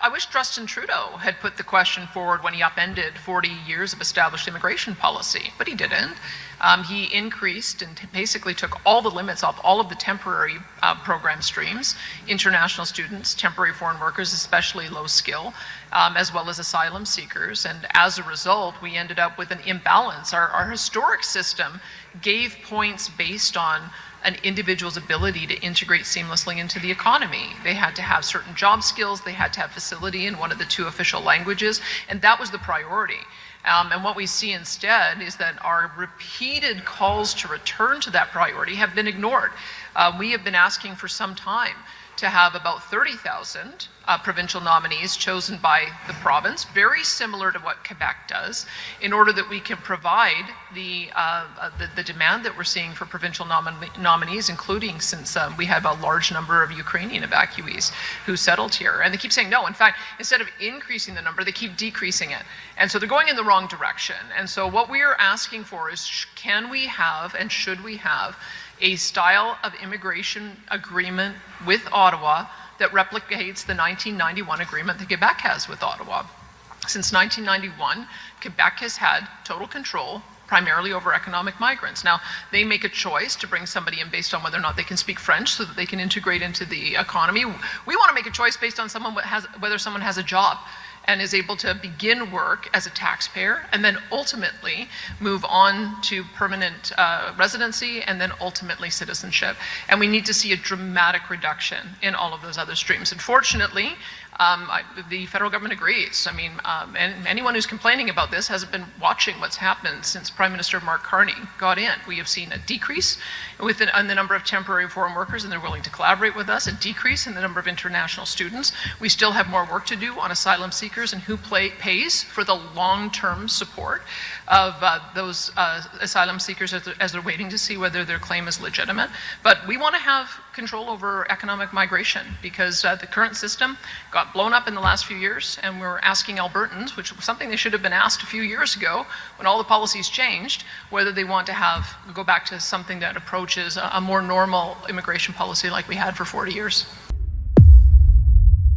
I wish Justin Trudeau had put the question forward when he upended 40 years of established immigration policy, but he didn't. He increased and basically took all the limits off all of the temporary program streams, international students, temporary foreign workers, especially low skill, as well as asylum seekers. And as a result, we ended up with an imbalance. Our historic system gave points based on an individual's ability to integrate seamlessly into the economy. They had to have certain job skills, they had to have facility in one of the 2 official languages, and that was the priority. And what we see instead is that our repeated calls to return to that priority have been ignored. We have been asking for some time to have about 30,000 provincial nominees chosen by the province, very similar to what Quebec does, in order that we can provide the demand that we're seeing for provincial nominees, including since we have a large number of Ukrainian evacuees who settled here. And they keep saying no. In fact, instead of increasing the number, they keep decreasing it. And so they're going in the wrong direction. And so what we are asking for is, can we have and should we have a style of immigration agreement with Ottawa that replicates the 1991 agreement that Quebec has with Ottawa? Since 1991, Quebec has had total control primarily over economic migrants. Now, they make a choice to bring somebody in based on whether or not they can speak French so that they can integrate into the economy. We want to make a choice based on whether someone has a job and is able to begin work as a taxpayer and then ultimately move on to permanent residency and then ultimately citizenship. And we need to see a dramatic reduction in all of those other streams. Unfortunately, the federal government agrees. I mean, and anyone who's complaining about this hasn't been watching what's happened since Prime Minister Mark Carney got in. We have seen a decrease in the number of temporary foreign workers, and they're willing to collaborate with us, a decrease in the number of international students. We still have more work to do on asylum seekers and who pays for the long-term support of those asylum seekers as they're waiting to see whether their claim is legitimate. But we want to have control over economic migration because the current system got blown up in the last few years, and we're asking Albertans, which was something they should have been asked a few years ago when all the policies changed, whether they want to go back to something that approaches a more normal immigration policy like we had for 40 years.